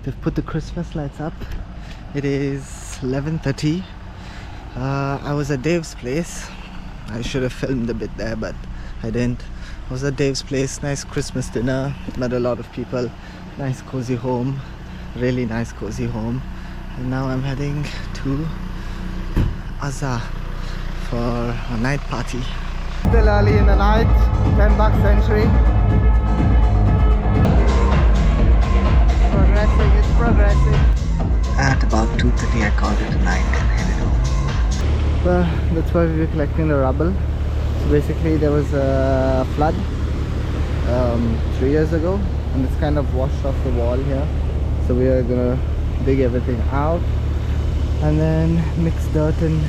They've put the Christmas lights up. It is 11:30. I was at Dave's place. I should have filmed a bit there, but I didn't. I was at Dave's place. Nice Christmas dinner. Met a lot of people. Nice cozy home. Really nice cozy home. And now I'm heading to Azza for a night party. Still early in the night. $10 entry. Progressing, it's progressing. At about 2:30 I called it a night and headed home. Well, that's why we were collecting the rubble. So basically there was a flood 3 years ago and it's kind of washed off the wall here. So we are gonna dig everything out and then mix dirt and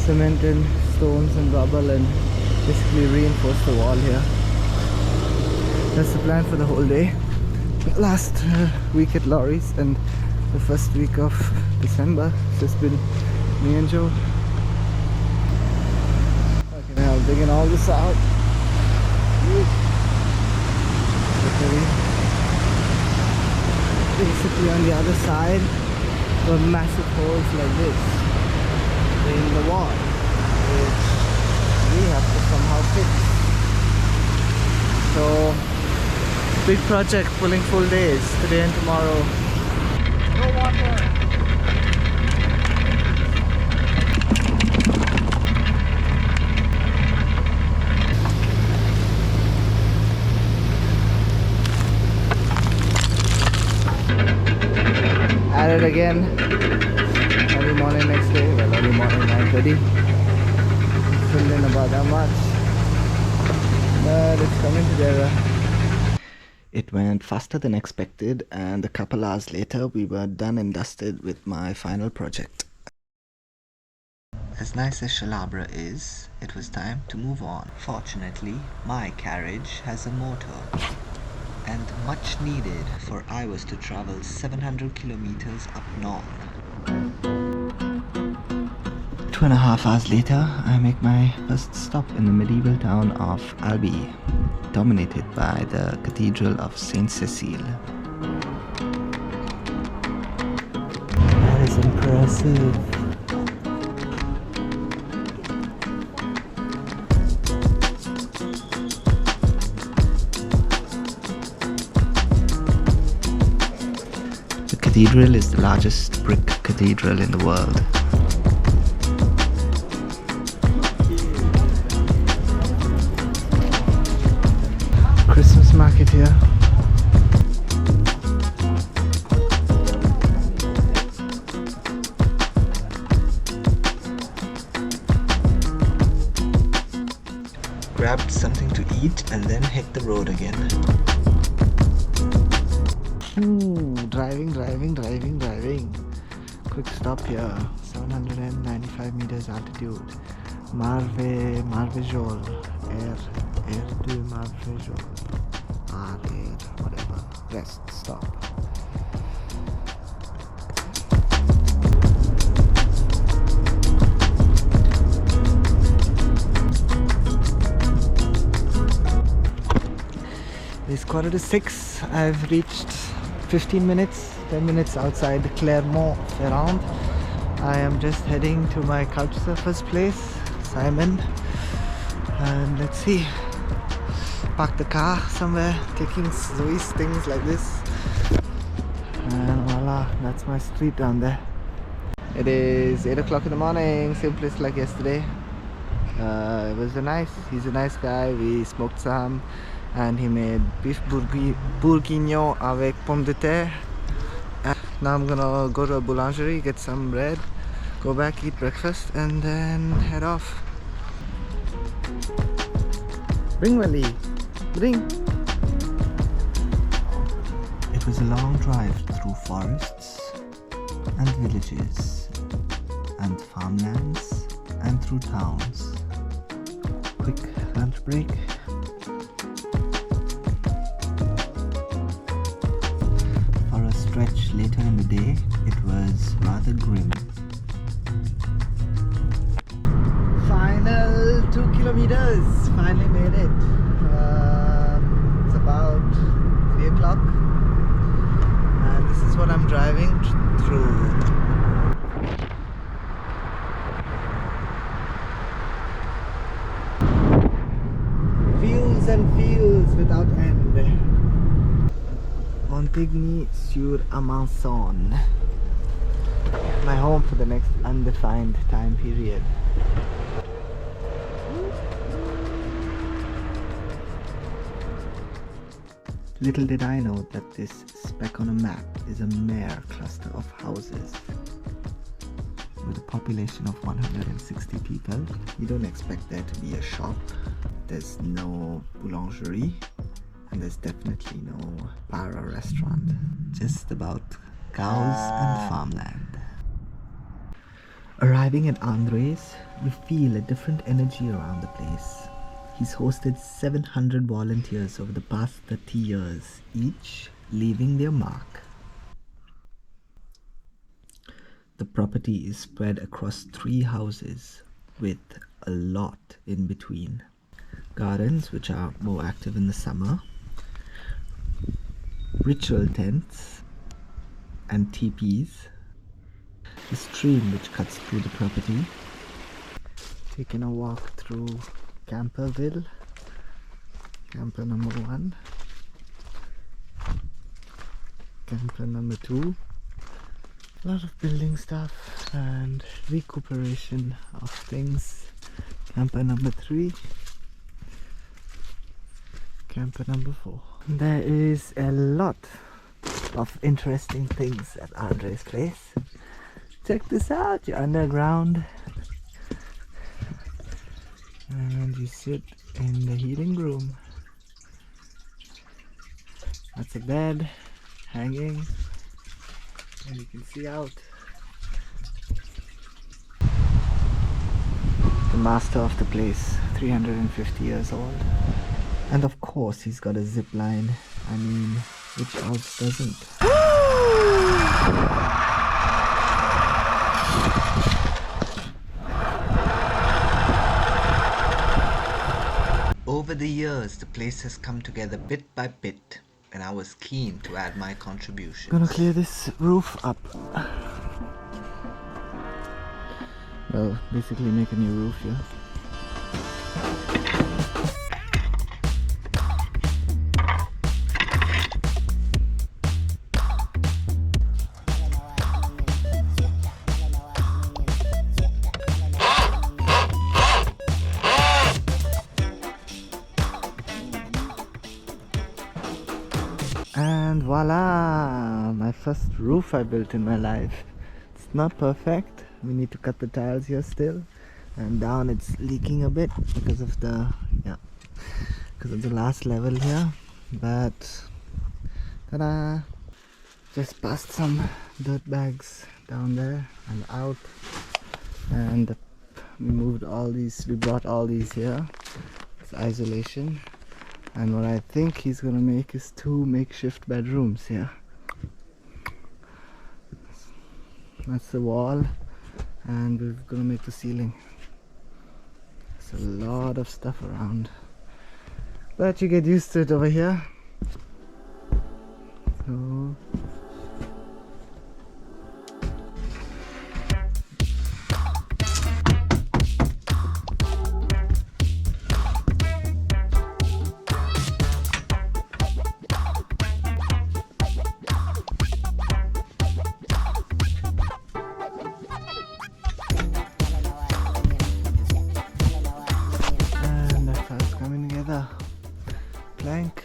cement and stones and rubble and basically reinforce the wall here. That's the plan for the whole day. Last week at Laurie's and the first week of December, it's just been me and Joe. Okay, now I'm digging all this out. Basically on the other side were massive holes like this in the wall, which we have to somehow fix. So big project, pulling full days today and tomorrow. No water. At it again. Early morning next day. Well, early morning 9:30. Filled in about that much. But it's coming together. It went faster than expected, and a couple hours later we were done and dusted with my final project. As nice as Shalabra is, it was time to move on. Fortunately, my carriage has a motor, and much needed, for I was to travel 700 kilometers up north. 2.5 hours later, I make my first stop in the medieval town of Albi, dominated by the Cathedral of Saint Cecile. That is impressive. The cathedral is the largest brick cathedral in the world. Christmas market here. Grabbed something to eat and then hit the road again. Ooh, driving. Quick stop here. 795 meters altitude. Marvejol. Air de Marvejol. Whatever. Rest stop. It's 5:45. I've reached 10 minutes outside Clermont-Ferrand. I am just heading to my couch surfer's place, Simon, and let's see, park the car somewhere, taking Zoe's things like this, and voila, that's my street down there. It is 8 o'clock in the morning, same place like yesterday. It was he's a nice guy. We smoked some and he made beef bourguignon avec pommes de terre. And now I'm gonna go to a boulangerie, get some bread, go back, eat breakfast, and then head off. Bring Wally, bring. It was a long drive through forests and villages and farmlands and through towns. Quick lunch break. For a stretch later in the day, it was rather grim. Final 2 kilometers, finally made it. It's about 3 o'clock and this is what driving through fields and fields without end. Montigny-sur-Amançon, my home for the next undefined time period. Little did I know that this speck on a map is a mere cluster of houses. With a population of 160 people, you don't expect there to be a shop. There's no boulangerie, and there's definitely no bar or restaurant. Just about cows and farmland. Arriving at Andres, you feel a different energy around the place. He's hosted 700 volunteers over the past 30 years, each leaving their mark. The property is spread across 3 houses with a lot in between. Gardens, which are more active in the summer, ritual tents and teepees, the stream which cuts through the property. Taking a walk through Camperville, camper number 1, camper number 2. A lot of building stuff and recuperation of things. Camper number 3, camper number 4. There is a lot of interesting things at Andre's place. Check this out, you're underground and you sit in the heating room. That's a bed hanging and you can see out. The master of the place, 350 years old. And of course he's got a zip line. I mean, which house doesn't? Over the years, the place has come together bit by bit, and I was keen to add my contribution. Gonna clear this roof up. Well, basically make a new roof here. And voila! My first roof I built in my life. It's not perfect. We need to cut the tiles here still. And down it's leaking a bit because of the last level here. But ta-da! Just passed some dirt bags down there and out. And we brought all these here. It's isolation. And what I think he's gonna make is 2 makeshift bedrooms here. That's the wall, and we're gonna make the ceiling. There's a lot of stuff around, but you get used to it over here. So plank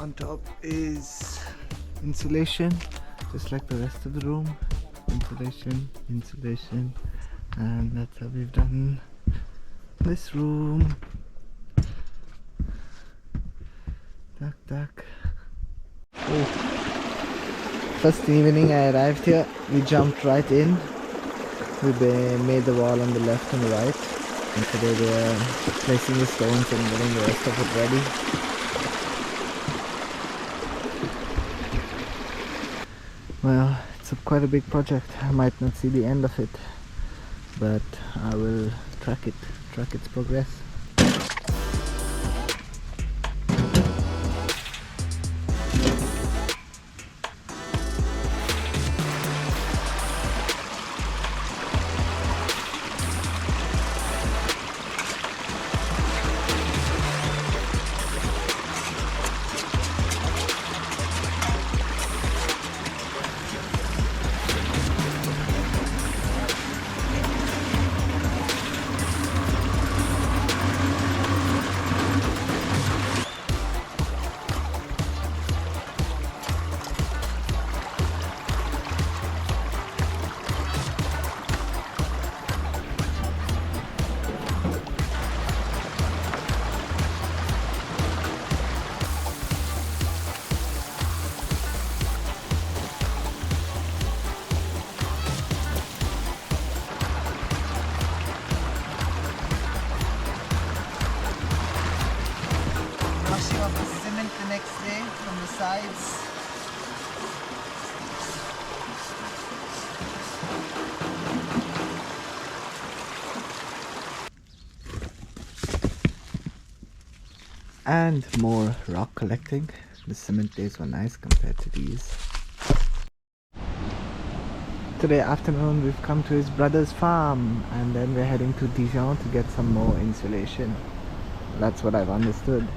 on top is insulation, just like the rest of the room. Insulation, and that's how we've done this room. Duck. Oh. First evening I arrived here, we jumped right in. We made the wall on the left and the right, and today they are placing the stones and getting the rest of it ready. Well, it's quite a big project. I might not see the end of it, but I will track its progress. lights. And more rock collecting. The cement days were nice compared to these. Today afternoon we've come to his brother's farm and then we're heading to Dijon to get some more insulation. That's what I've understood.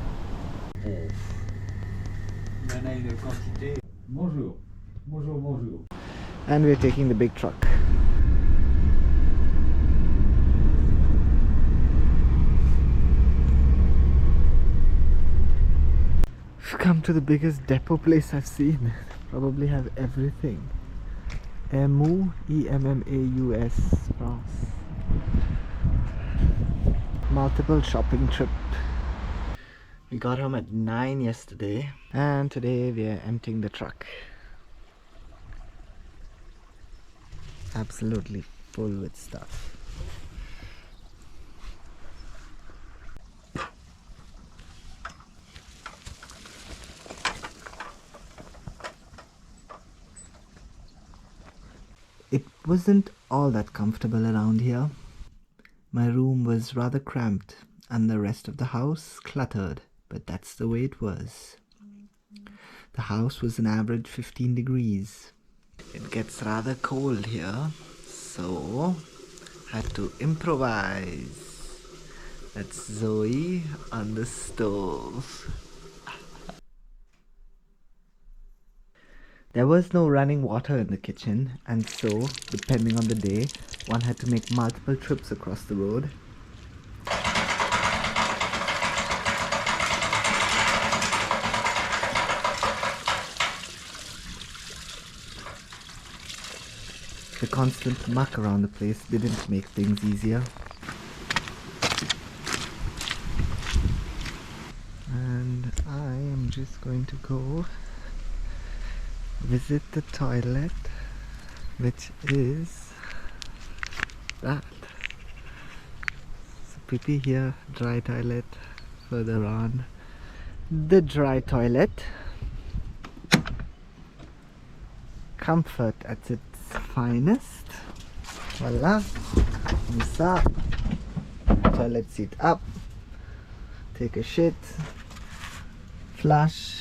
Bonjour. Bonjour, bonjour. And we're taking the big truck. We've come to the biggest depot place I've seen. Probably have everything. Emu, EMMAUS, France. Multiple shopping trip. We got home at 9 yesterday and today we are emptying the truck. Absolutely full with stuff. It wasn't all that comfortable around here. My room was rather cramped and the rest of the house cluttered, but that's the way it was. The house was an average 15 degrees. It gets rather cold here, so had to improvise. That's Zoe on the stove. There was no running water in the kitchen, and so, depending on the day, one had to make multiple trips across the road. The constant muck around the place didn't make things easier. And I am just going to go visit the toilet, which is that. So pee here, dry toilet further on. The dry toilet. Comfort at its finest. Voila. Comme toilet seat up. Take a shit. Flush.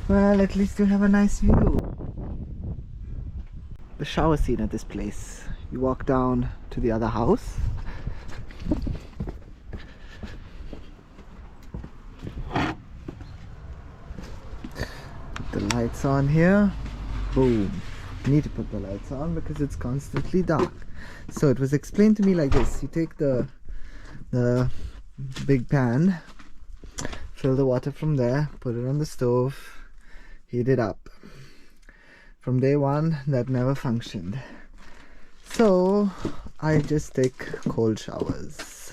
Well, at least you have a nice view. The shower scene at this place. You walk down to the other house. The lights on here. Boom. You need to put the lights on because it's constantly dark. So it was explained to me like this. You take the big pan, fill the water from there, put it on the stove, heat it up. From day one, that never functioned. So I just take cold showers.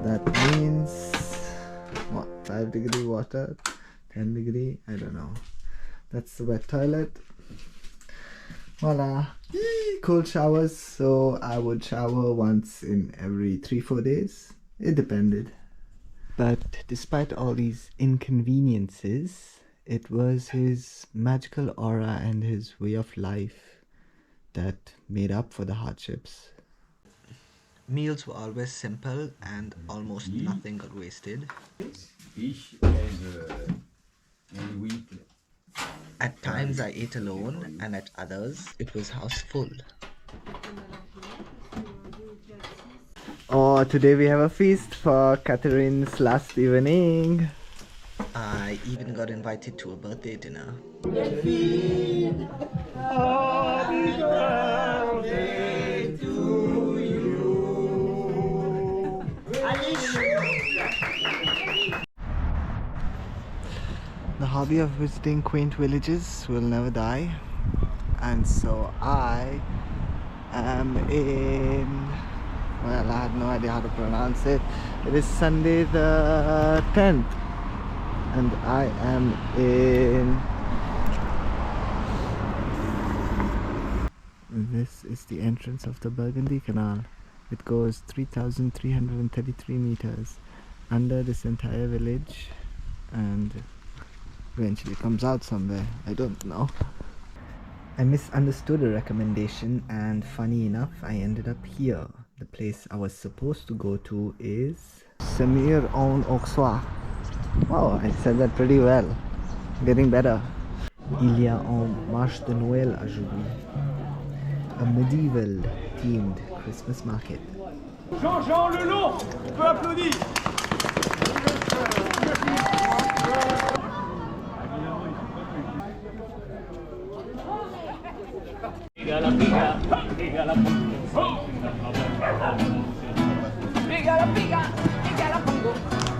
That means what? 5-degree water, 10-degree, I don't know. That's the wet toilet. Voila. Cold showers. So I would shower once in every 3-4 days. It depended. But despite all these inconveniences, it was his magical aura and his way of life that made up for the hardships. Meals were always simple and almost nothing got wasted. Fish and wheat. At times I ate alone and at others it was house full. Oh, today we have a feast for Catherine's last evening. I even got invited to a birthday dinner. Happy birthday to you. The hobby of visiting quaint villages will never die, and so I am in, well, I had no idea how to pronounce it. It is Sunday the 10th and I am in, this is the entrance of the Burgundy Canal. It goes 3,333 meters under this entire village. and eventually comes out somewhere. I don't know. I misunderstood a recommendation, and funny enough, I ended up here. The place I was supposed to go to is Samir en Auxois. Wow, I said that pretty well. Getting better. Il y a un marche de Noël aujourd'hui. A medieval themed Christmas market. Jean-Jean Lelon, on peut applaudir. Piga la piga, piga la pongo. Piga la piga, piga la pongo.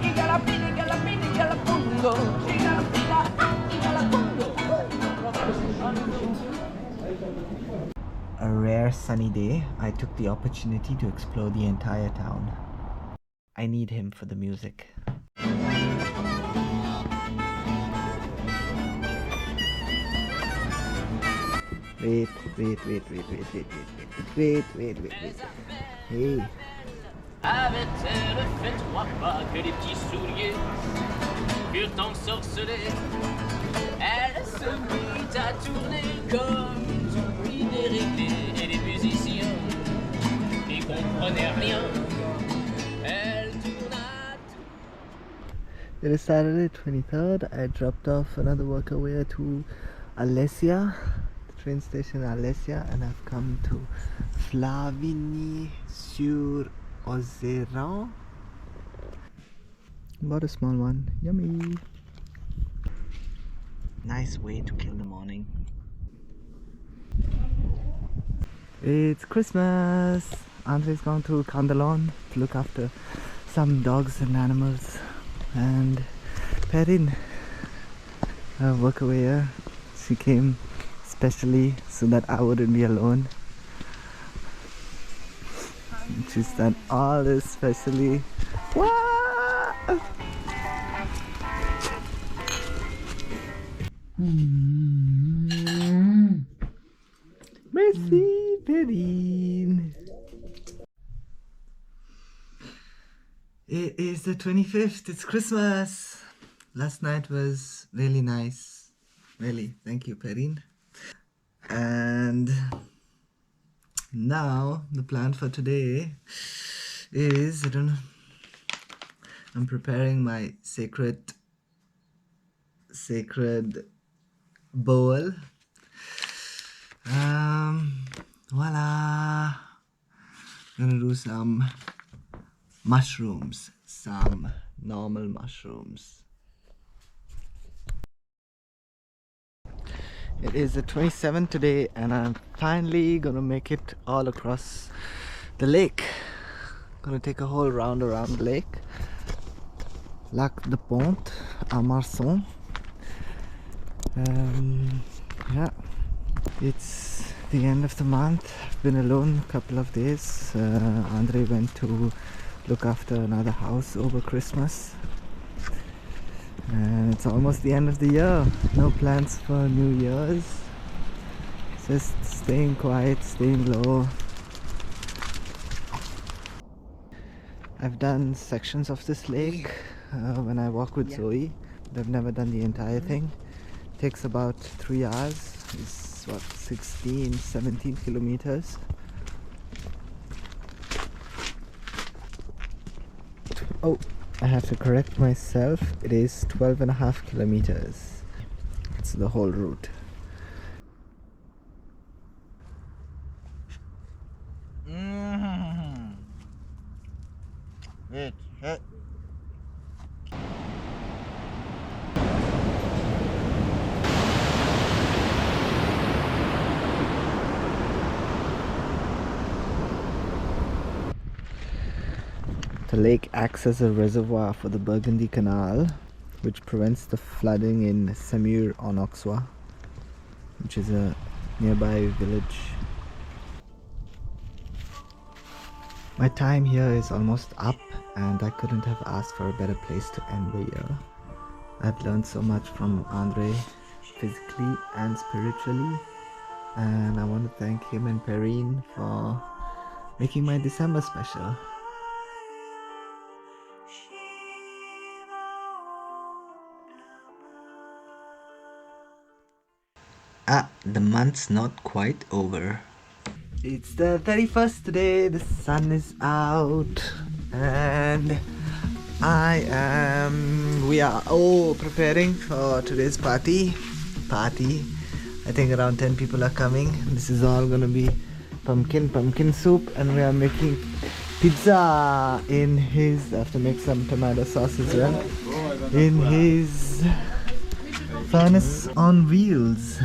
Piga la piga la piga la pongo. Piga la piga, piga la pongo. A rare sunny day, I took the opportunity to explore the entire town. I need him for the music. Wait. Hey. Avait-elle fait 3 pas que les petits souliers furent ensorcelés? Elle se mit à tourner comme une souris déréglée, et les musiciens n'y comprenaient rien. Elle tourna. It is Saturday 23rd. I dropped off another workaway to Alessia, the train station Alessia, and I've come to Flavigny-sur-Ozéran. About a small one. Yummy. Nice way to kill the morning. It's Christmas. Andre's gone to Candelon to look after some dogs and animals. And Perrin, her workaway, she came specially so that I wouldn't be alone. She's done all this specially. Wah! Merci, Perrine. It is the 25th. It's Christmas. Last night was really nice. Really, thank you, Perrine. And now the plan for today is, I don't know, I'm preparing my sacred bowl. Voila. I'm gonna do some mushrooms, some normal mushrooms. It is the 27th today, and I'm finally gonna make it all across the lake. Gonna take a whole round around the lake. Lac de Pont à Marson. Yeah, it's the end of the month. I've been alone a couple of days. Andre went to look after another house over Christmas, and it's almost the end of the year. No plans for New Year's, just staying quiet, staying low. I've done sections of this lake when I walk with Zoe, but I've never done the entire thing. It takes about 3 hours. It's what, 17 kilometers. Oh, I have to correct myself. It is 12.5 kilometers. It's the whole route. Wait. The lake acts as a reservoir for the Burgundy Canal, which prevents the flooding in Semur-en-Auxois, which is a nearby village. My time here is almost up, and I couldn't have asked for a better place to end the year. I've learned so much from Andre, physically and spiritually, and I want to thank him and Perrine for making my December special. The month's not quite over. It's the 31st today, the sun is out, and we are all preparing for today's party. I think around 10 people are coming. This is all gonna be pumpkin soup, and we are making pizza in his, I have to make some tomato sauce as well, in his furnace on wheels.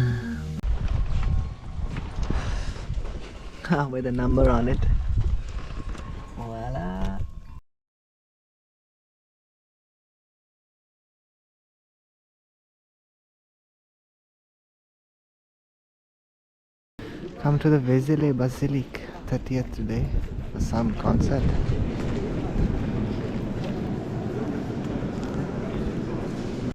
With a number on it. Voila. Come to the Vesile Basilique 30th today for some concert.